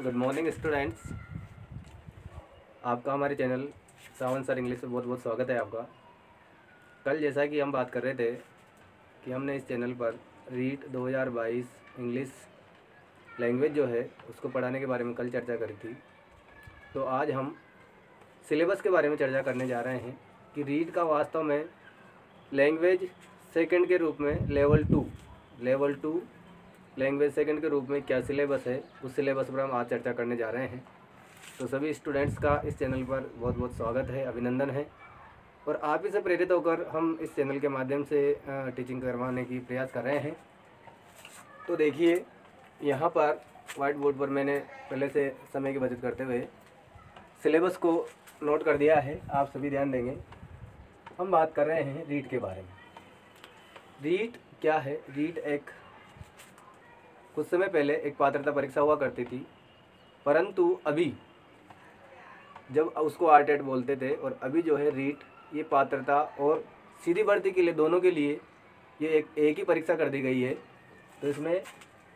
Good morning students. आपका हमारे channel सावन sir English में बहुत बहुत स्वागत है आपका। कल जैसा कि हम बात कर रहे थे कि हमने इस चैनल पर रीट 2022 इंग्लिश लैंग्वेज जो है उसको पढ़ाने के बारे में कल चर्चा करी थी। तो आज हम सिलेबस के बारे में चर्चा करने जा रहे हैं कि रीट का वास्तव में लैंग्वेज सेकंड के रूप में लेवल टू लैंग्वेज सेकंड के रूप में क्या सिलेबस है, उस सिलेबस पर हम आज चर्चा करने जा रहे हैं। तो सभी स्टूडेंट्स का इस चैनल पर बहुत बहुत स्वागत है, अभिनंदन है। और आप ही से प्रेरित होकर हम इस चैनल के माध्यम से टीचिंग करवाने की प्रयास कर रहे हैं। तो देखिए यहाँ पर वाइट बोर्ड पर मैंने पहले से समय की बचत करते हुए सिलेबस को नोट कर दिया है, आप सभी ध्यान देंगे। हम बात कर रहे हैं रीट के बारे में। रीट क्या है? रीट एक कुछ समय पहले एक पात्रता परीक्षा हुआ करती थी, परंतु अभी जब उसको आरटेट बोलते थे और अभी जो है रीट, ये पात्रता और सीधी भर्ती के लिए दोनों के लिए ये एक ही परीक्षा कर दी गई है। तो इसमें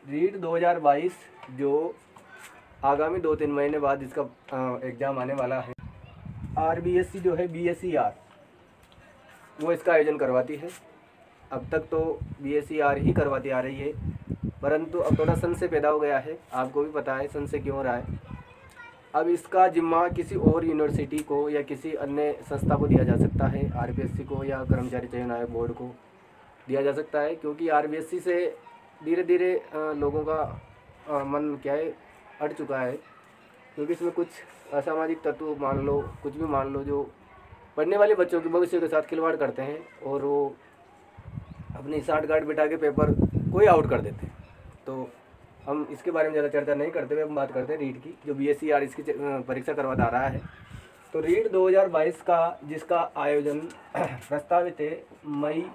रीट 2022 जो आगामी 2-3 महीने बाद इसका एग्ज़ाम आने वाला है, RBSC जो है BSER वो इसका आयोजन करवाती है। अब तक तो BSER ही करवाती आ रही है, परंतु अब थोड़ा संशय पैदा हो गया है। आपको भी पता है संशय क्यों हो रहा है। अब इसका जिम्मा किसी और यूनिवर्सिटी को या किसी अन्य संस्था को दिया जा सकता है, RBSC को या कर्मचारी चयन आयोग बोर्ड को दिया जा सकता है, क्योंकि RBSC से धीरे धीरे लोगों का मन क्या है अट चुका है। क्योंकि इसमें कुछ असामाजिक तत्व मान लो, कुछ भी मान लो, जो पढ़ने वाले बच्चों के भविष्य के साथ खिलवाड़ करते हैं और वो अपनी साठ गांठ बिठा के पेपर कोई आउट कर देते हैं। तो हम इसके बारे में ज़्यादा चर्चा नहीं करते हुए हम बात करते हैं रीट की, जो BSER इसकी परीक्षा करवाता आ रहा है। तो रीट 2022 का जिसका आयोजन प्रस्तावित है मई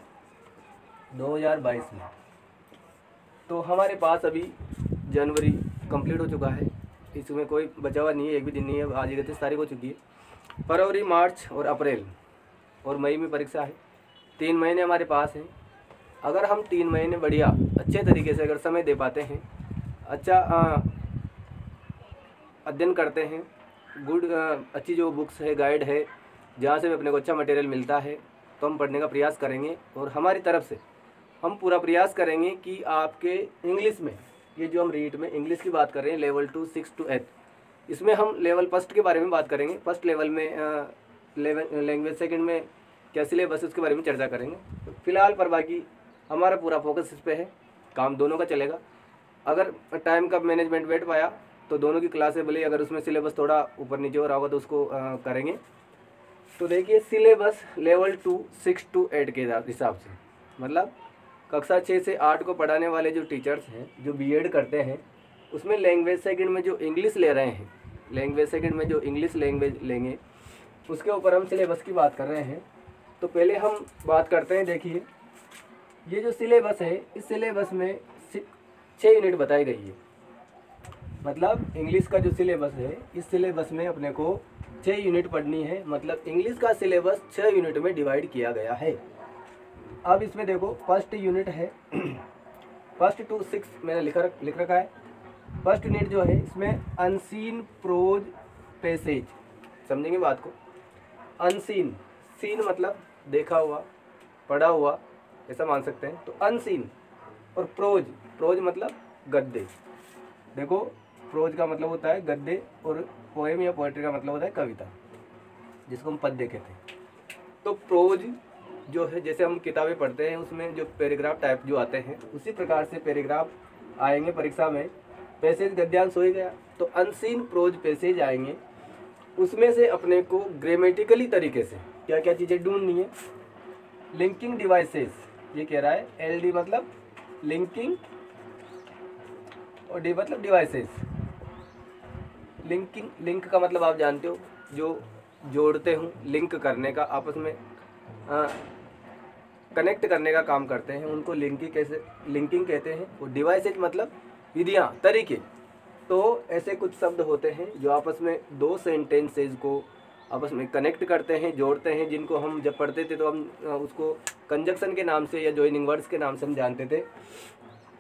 2022 में, तो हमारे पास अभी जनवरी कंप्लीट हो चुका है, इसमें कोई बचा हुआ नहीं है, एक भी दिन नहीं है। आज 31 तारीख हो चुकी है। फरवरी, मार्च और अप्रैल और मई में परीक्षा है। 3 महीने हमारे पास हैं। अगर हम 3 महीने बढ़िया अच्छे तरीके से अगर समय दे पाते हैं, अच्छा अध्ययन करते हैं, अच्छी जो बुक्स है, गाइड है, जहाँ से भी अपने को अच्छा मटेरियल मिलता है, तो हम पढ़ने का प्रयास करेंगे। और हमारी तरफ से हम पूरा प्रयास करेंगे कि आपके इंग्लिश में, ये जो हम रीट में इंग्लिश की बात कर रहे हैं लेवल 2 6 to 8, इसमें हम लेवल फर्स्ट के बारे में बात करेंगे। फर्स्ट लेवल में लैंग्वेज सेकंड में क्या सिलेबस उसके बारे में चर्चा करेंगे। तो फिलहाल पर बाकी हमारा पूरा फोकस इस पे है, काम दोनों का चलेगा। अगर टाइम का मैनेजमेंट बैठ पाया तो दोनों की क्लासें भले, अगर उसमें सिलेबस थोड़ा ऊपर नीचे हो रहा होगा तो उसको करेंगे। तो देखिए सिलेबस लेवल 2 6 to 8 के हिसाब से, मतलब कक्षा 6 से 8 को पढ़ाने वाले जो टीचर्स हैं, जो BEd करते हैं, उसमें लैंग्वेज सेकंड में जो इंग्लिश ले रहे हैं, लैंग्वेज सेकंड में जो इंग्लिश लैंग्वेज लेंगे, उसके ऊपर हम सिलेबस की बात कर रहे हैं। तो पहले हम बात करते हैं। देखिए ये जो सिलेबस है, इस सिलेबस में 6 यूनिट बताई गई है। मतलब इंग्लिश का जो सिलेबस है, इस सिलेबस में अपने को 6 यूनिट पढ़नी है। मतलब इंग्लिश का सिलेबस 6 यूनिट में डिवाइड किया गया है। अब इसमें देखो फर्स्ट यूनिट है, 1 to 6 मैंने लिख रखा है। फर्स्ट यूनिट जो है इसमें अनसीन प्रोज पैसेज, समझेंगे बात को। अनसीन, सीन मतलब देखा हुआ, पढ़ा हुआ, ऐसा मान सकते हैं। तो अनसीन और प्रोज मतलब गद्य। देखो प्रोज का मतलब होता है गद्य और पोएम या पोएट्री का मतलब होता है कविता, जिसको हम पद्य कहते हैं। तो प्रोज जो है, जैसे हम किताबें पढ़ते हैं उसमें जो पैराग्राफ टाइप जो आते हैं, उसी प्रकार से पैराग्राफ आएंगे परीक्षा में। पैसेज गद्यांश हो ही गया, तो अनसीन प्रोज पैसेज आएंगे। उसमें से अपने को ग्रामेटिकली तरीके से क्या क्या चीज़ें ढूंढनी है। लिंकिंग डिवाइसेस, ये कह रहा है LD मतलब लिंकिंग और D मतलब डिवाइसेस। लिंक का मतलब आप जानते हो, जो जोड़ते हूँ, लिंक करने का, आपस में कनेक्ट करने का काम करते हैं, उनको लिंकिंग कहते हैं। और डिवाइसेज मतलब विधियाँ, तरीके। तो ऐसे कुछ शब्द होते हैं जो आपस में 2 सेंटेंसेज को आपस में कनेक्ट करते हैं, जोड़ते हैं, जिनको हम जब पढ़ते थे तो हम उसको कंजक्शन के नाम से या जॉइनिंग वर्ड्स के नाम से हम जानते थे।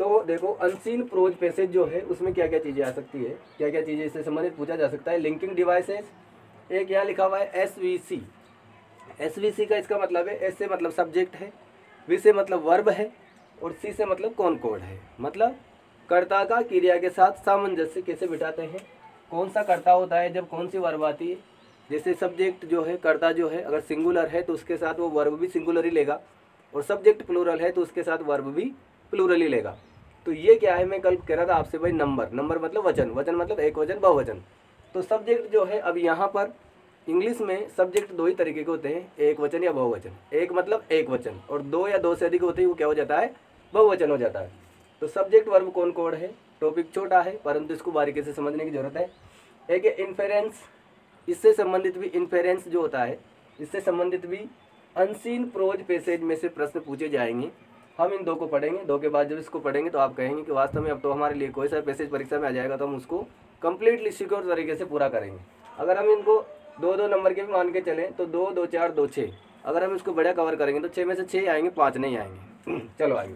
तो देखो अनसीन प्रोज पैसेज जो है उसमें क्या क्या चीज़ें आ सकती है, क्या क्या चीज़ें इससे संबंधित पूछा जा सकता है। लिंकिंग डिवाइसेस, एक यहाँ लिखा हुआ है एसवीसी। एसवीसी का इसका मतलब है, एस से मतलब सब्जेक्ट है, वी से मतलब वर्ब है, और सी से मतलब कॉनकॉर्ड है। मतलब कर्ता का क्रिया के साथ सामंजस्य कैसे बिठाते हैं, कौन सा कर्ता होता है जब कौन सी वर्ब आती है। जैसे सब्जेक्ट जो है, कर्ता जो है अगर सिंगुलर है तो उसके साथ वो वर्ब भी सिंगुलर ही लेगा, और सब्जेक्ट प्लूरल है तो उसके साथ वर्ब भी प्लूरल ही लेगा। तो ये क्या है, मैं कल कह रहा था आपसे भाई, नंबर, नंबर मतलब वचन, वचन मतलब एक वचन बहुवचन। तो सब्जेक्ट जो है, अब यहाँ पर इंग्लिश में सब्जेक्ट दो ही तरीके के होते हैं, एक वचन या बहुवचन। एक मतलब एक वचन, और दो या दो से अधिक होते हैं वो क्या हो जाता है, बहुवचन हो जाता है। तो सब्जेक्ट वर्ब कॉनकॉर्ड है, टॉपिक छोटा है परंतु इसको बारीकी से समझने की जरूरत है। एक है इन्फेरेंस, इससे संबंधित भी इन्फेरेंस जो होता है, इससे संबंधित भी अनसीन प्रोज पैसेज में से प्रश्न पूछे जाएंगे। हम इन दो को पढ़ेंगे, दो के बाद जब इसको पढ़ेंगे तो आप कहेंगे कि वास्तव में अब तो हमारे लिए कोई सा पैसेज परीक्षा में आ जाएगा तो हम उसको कंप्लीटली सिक्योर तरीके से पूरा करेंगे। अगर हम इनको दो दो नंबर के भी मान के चलें तो 2 2 4 2 6, अगर हम इसको बढ़िया कवर करेंगे तो 6 में से 6 आएंगे, 5 नहीं आएंगे। चलो आगे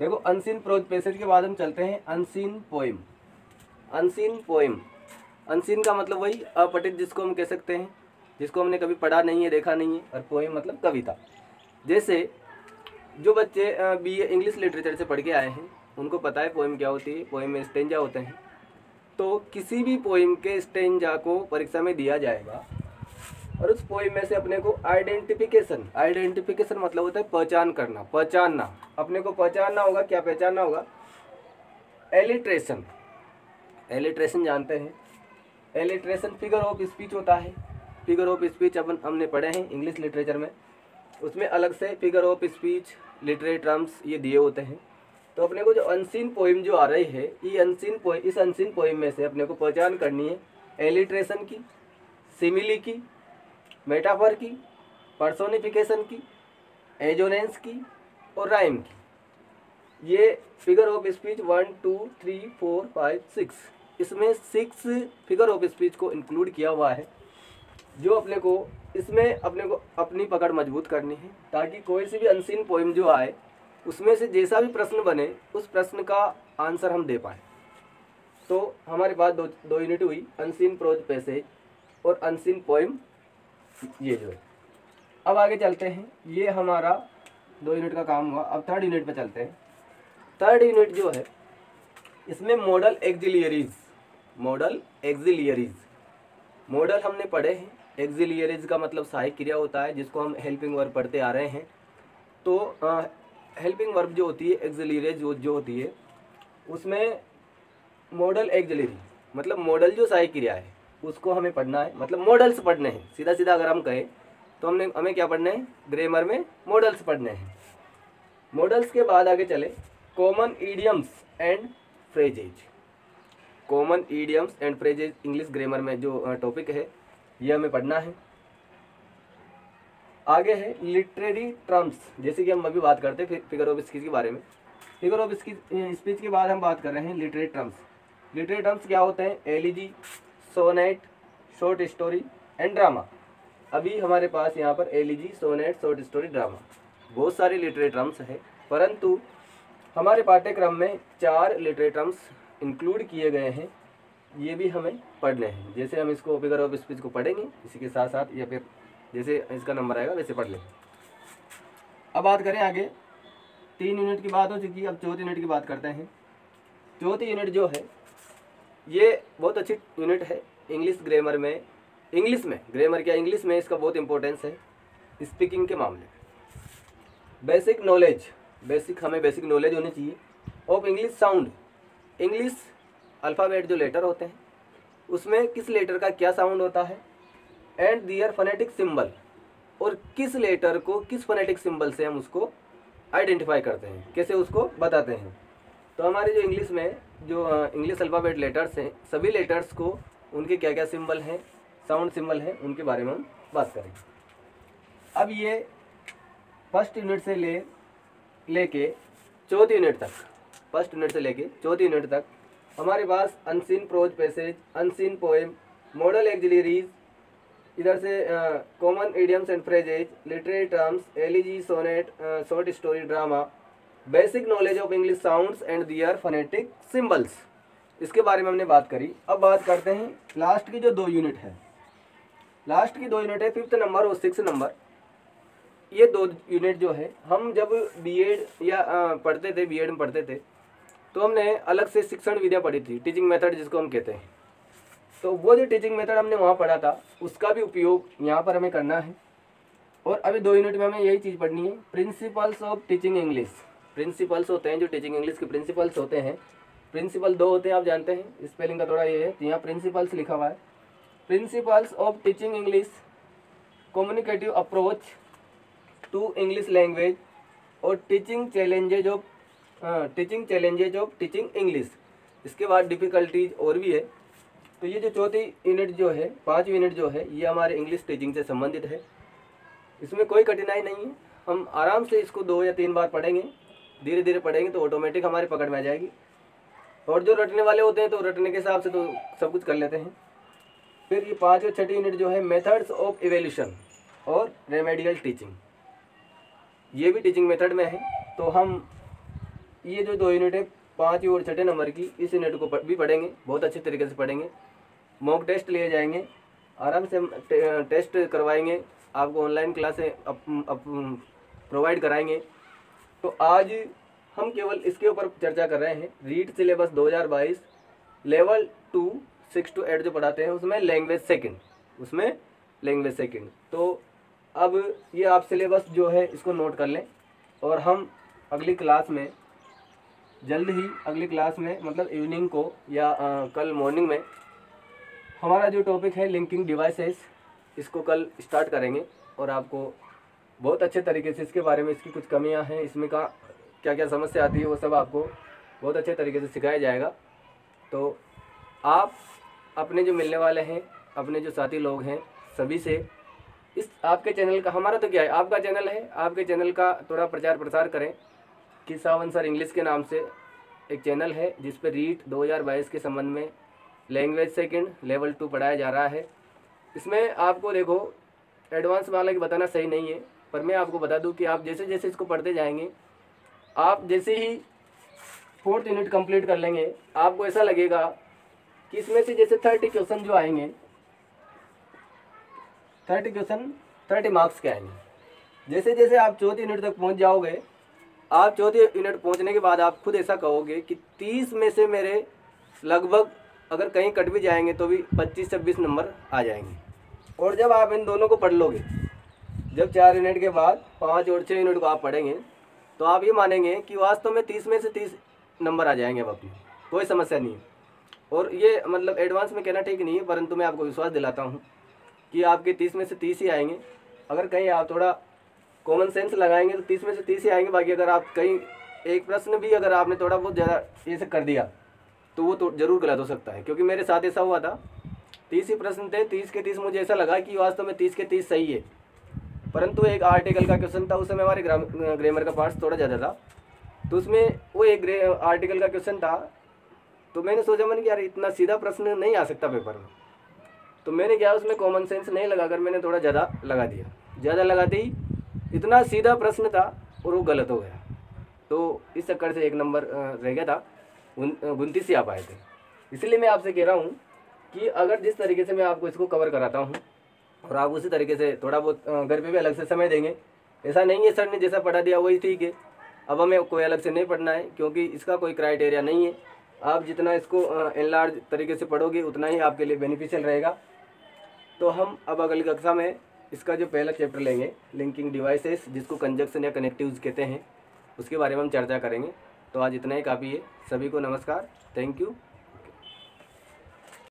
देखो, अनसीन प्रोज पैसेज के बाद हम चलते हैं unseen poem. Unseen poem, unseen का मतलब वही अपठित जिसको हम कह सकते हैं, जिसको हमने कभी पढ़ा नहीं है, देखा नहीं है, और पोएम मतलब कविता। जैसे जो बच्चे बीए इंग्लिश लिटरेचर से पढ़ के आए हैं उनको पता है पोएम क्या होती है, पोएम में स्टेंजा होते हैं। तो किसी भी पोएम के स्टेंजा को परीक्षा में दिया जाएगा और उस पोएम में से अपने को आइडेंटिफिकेशन, आइडेंटिफिकेशन मतलब होता है पहचान करना, पहचानना, अपने को पहचानना होगा। क्या पहचानना होगा, एलिट्रेशन, एलिट्रेशन जानते हैं, एलिट्रेशन फिगर ऑफ स्पीच होता है। फिगर ऑफ स्पीच अपन हमने पढ़े हैं इंग्लिश लिटरेचर में, उसमें अलग से figure of speech, literary terms ये दिए होते हैं। तो अपने को जो अनसीन पोएम जो आ रही है, ये अनसीन पोएम, इस अनसीन पोएम में से अपने को पहचान करनी है एलिट्रेशन की, सिमिली की, मेटाफर की, पर्सोनिफिकेशन की, एजोनेंस की और राइम की। ये फिगर ऑफ स्पीच 1 2 3 4 5 6, इसमें 6 फिगर ऑफ स्पीच को इंक्लूड किया हुआ है, जो अपने को इसमें अपने को अपनी पकड़ मजबूत करनी है, ताकि कोई सी भी अनसीन पोएम जो आए उसमें से जैसा भी प्रश्न बने उस प्रश्न का आंसर हम दे पाए। तो हमारे पास दो यूनिट हुई, अनसीन प्रोज पैसेज और अनसीन पोएम, ये जो है। अब आगे चलते हैं, ये हमारा 2 यूनिट का काम हुआ। अब 3rd यूनिट पे चलते हैं। 3rd यूनिट जो है इसमें मॉडल एक्सिलियरीज, मॉडल एक्सिलियरीज, मॉडल हमने पढ़े हैं। एक्सिलियरीज का मतलब सहायक क्रिया होता है, जिसको हम हेल्पिंग वर्ब पढ़ते आ रहे हैं। तो हेल्पिंग वर्ब जो होती है, एक्सिलियरीज जो होती है, उसमें मॉडल एक्सिलियरी मतलब मॉडल जो सहायक क्रिया है उसको हमें पढ़ना है, मतलब मॉडल्स पढ़ने हैं। सीधा सीधा अगर हम कहें तो हमें क्या पढ़ना है, ग्रामर में मॉडल्स पढ़ने हैं। मॉडल्स के बाद आगे चले, common idioms and phrases. Common idioms and phrases English grammar में जो टॉपिक है ये हमें पढ़ना है। आगे है लिटरेरी टर्म्स, जैसे कि हम अभी बात करते हैं फिगर ऑफ स्पीच के बारे में। फिगर ऑफ स्पीच के बाद हम बात कर रहे हैं लिटरेरी टर्म्स। लिटरेरी टर्म्स क्या होते हैं, elegy, sonnet, short story and drama. अभी हमारे पास यहाँ पर elegy, sonnet, short story, drama, बहुत सारे लिटरेरी टर्म्स है, परंतु हमारे पाठ्यक्रम में 4 लिटरेरी टर्म्स इंक्लूड किए गए हैं, ये भी हमें पढ़ने हैं। जैसे हम इसको फिगर ऑफ स्पीच को पढ़ेंगे इसी के साथ साथ, या फिर जैसे इसका नंबर आएगा वैसे पढ़ लेंगे। अब बात करें आगे, 3 यूनिट की बात हो चुकी है, अब 4th यूनिट की बात करते हैं। 4th यूनिट जो है ये बहुत अच्छी यूनिट है इंग्लिश ग्रामर में। इंग्लिश में ग्रामर क्या, इंग्लिश में इसका बहुत इंपॉर्टेंस है स्पीकिंग के मामले में। बेसिक नॉलेज, हमें बेसिक नॉलेज होनी चाहिए of English sound. English alphabet जो लेटर होते हैं उसमें किस लेटर का क्या साउंड होता है, एंड दियर फोनेटिक सिंबल, और किस लेटर को किस फोनेटिक सिंबल से हम उसको आइडेंटिफाई करते हैं, कैसे उसको बताते हैं। तो हमारे जो इंग्लिश में जो इंग्लिश अल्फ़ाबेट लेटर्स हैं, सभी लेटर्स को उनके क्या क्या सिंबल हैं, साउंड सिंबल हैं, उनके बारे में हम बात करेंगे। अब ये 1st यूनिट से लेके 4th यूनिट तक, 1st यूनिट से लेके 4th यूनिट तक हमारे पास unseen prose passage, unseen poem, model auxiliaries, इधर से common idioms and phrases, literary terms, elegy, sonnet, short story, drama, basic knowledge of English sounds and their phonetic symbols, इसके बारे में हमने बात करी। अब बात करते हैं लास्ट की जो 2 यूनिट है। लास्ट की 2 यूनिट है 5th नंबर और 6th नंबर। ये 2 यूनिट जो है, हम जब बीएड या पढ़ते थे, बीएड में पढ़ते थे, तो हमने अलग से शिक्षण विद्या पढ़ी थी, टीचिंग मेथड जिसको हम कहते हैं। तो वो जो टीचिंग मेथड हमने वहाँ पढ़ा था, उसका भी उपयोग यहाँ पर हमें करना है। और अभी 2 यूनिट में हमें यही चीज़ पढ़नी है, principles of teaching English. Principles होते हैं जो टीचिंग इंग्लिश के प्रिंसिपल्स होते हैं। प्रिंसिपल 2 होते हैं, आप जानते हैं, स्पेलिंग का थोड़ा ये है, यहाँ प्रिंसिपल्स लिखा हुआ है। Principles of teaching English, communicative approach to English language और teaching challenges of teaching English. इसके बाद डिफ़िकल्टीज और भी है। तो ये जो चौथी यूनिट जो है, 5 यूनिट जो है, ये हमारे इंग्लिश टीचिंग से संबंधित है। इसमें कोई कठिनाई नहीं है, हम आराम से इसको 2 या 3 बार पढ़ेंगे, धीरे धीरे पढ़ेंगे तो ऑटोमेटिक हमारी पकड़ में आ जाएगी। और जो रटने वाले होते हैं तो रटने के हिसाब से तो सब कुछ कर लेते हैं। फिर ये 5 और 6ठी यूनिट जो है, मेथड्स ऑफ इवैल्यूएशन और रेमेडियल टीचिंग, ये भी टीचिंग मेथड में है। तो हम ये जो 2 यूनिट है, 5 और 6ठे नंबर की, इस यूनिट को भी पढ़ेंगे, बहुत अच्छे तरीके से पढ़ेंगे। मॉक टेस्ट लिए जाएंगे, आराम से हम टेस्ट करवाएंगे, आपको ऑनलाइन क्लासें प्रोवाइड कराएंगे। तो आज हम केवल इसके ऊपर चर्चा कर रहे हैं। रीड सिलेबस 2022 लेवल 2 6 to 8 जो पढ़ाते हैं, उसमें लैंग्वेज सेकंड। तो अब ये आप सिलेबस जो है इसको नोट कर लें, और हम अगली क्लास में जल्द ही, अगली क्लास में मतलब इवनिंग को या कल मॉर्निंग में, हमारा जो टॉपिक है लिंकिंग डिवाइसेस, इसको कल स्टार्ट करेंगे। और आपको बहुत अच्छे तरीके से इसके बारे में, इसकी कुछ कमियां हैं, इसमें का क्या क्या समस्या आती है, वो सब आपको बहुत अच्छे तरीके से सिखाया जाएगा। तो आप अपने जो मिलने वाले हैं, अपने जो साथी लोग हैं, सभी से इस आपके चैनल का, हमारा तो क्या है, आपका चैनल है, आपके चैनल का थोड़ा प्रचार प्रसार करें कि सावन सर इंग्लिश के नाम से एक चैनल है जिस पर रीट 2022 के संबंध में लैंग्वेज सेकंड लेवल 2 पढ़ाया जा रहा है। इसमें आपको देखो एडवांस वाला की बताना सही नहीं है, पर मैं आपको बता दूं कि आप जैसे जैसे इसको पढ़ते जाएंगे, आप जैसे ही 4th यूनिट कंप्लीट कर लेंगे, आपको ऐसा लगेगा कि इसमें से जैसे 30 क्वेश्चन जो आएंगे, 30 क्वेश्चन 30 मार्क्स के आएंगे। जैसे जैसे आप 4th यूनिट तक पहुंच जाओगे, आप 4th यूनिट पहुंचने के बाद आप खुद ऐसा कहोगे कि 30 में से मेरे लगभग, अगर कहीं कट भी जाएंगे तो भी 25-26 नंबर आ जाएंगे। और जब आप इन दोनों को पढ़ लोगे, जब 4 यूनिट के बाद 5 और 6 यूनिट को आप पढ़ेंगे, तो आप ये मानेंगे कि वास्तव में 30 में से 30 नंबर आ जाएंगे अब अपनी, कोई समस्या नहीं है। और ये मतलब एडवांस में कहना ठीक नहीं है, परंतु मैं आपको विश्वास दिलाता हूँ कि आपके 30 में से 30 ही आएंगे। अगर कहीं आप थोड़ा कॉमन सेंस लगाएंगे तो 30 में से 30 ही आएंगे। बाकी अगर आप कहीं एक प्रश्न भी अगर आपने थोड़ा बहुत ज़्यादा ये से कर दिया तो वो तो ज़रूर गलत हो सकता है, क्योंकि मेरे साथ ऐसा हुआ था। 30 ही प्रश्न थे, 30 के 30 मुझे ऐसा लगा कि वास्तव में 30 के 30 सही है, परंतु एक आर्टिकल का क्वेश्चन था। उस समय हमारे ग्रामर का पार्ट थोड़ा ज़्यादा था, तो उसमें वो एक आर्टिकल का क्वेश्चन था। तो मैंने सोचा, मैंने कि यार इतना सीधा प्रश्न नहीं आ सकता पेपर में, तो मैंने क्या उसमें कॉमन सेंस नहीं लगाकर मैंने थोड़ा ज़्यादा लगा दिया। ज़्यादा लगाते ही इतना सीधा प्रश्न था और वो गलत हो गया। तो इस चक्कर से 1 नंबर रह गया था, 29 ही आ पाए थे। इसलिए मैं आपसे कह रहा हूँ कि अगर जिस तरीके से मैं आपको इसको कवर कराता हूँ और आप उसी तरीके से थोड़ा बहुत घर पे भी अलग से समय देंगे, ऐसा नहीं है सर ने जैसा पढ़ा दिया वही ठीक है, अब हमें कोई अलग से नहीं पढ़ना है, क्योंकि इसका कोई क्राइटेरिया नहीं है। आप जितना इसको एनलार्ज तरीके से पढ़ोगे उतना ही आपके लिए बेनिफिशियल रहेगा। तो हम अब अगली कक्षा में इसका जो पहला चैप्टर लेंगे, लिंकिंग डिवाइसेस, जिसको कंजक्शन या कनेक्टिव्स कहते हैं, उसके बारे में हम चर्चा करेंगे। तो आज इतना ही काफ़ी है। सभी को नमस्कार, थैंक यू।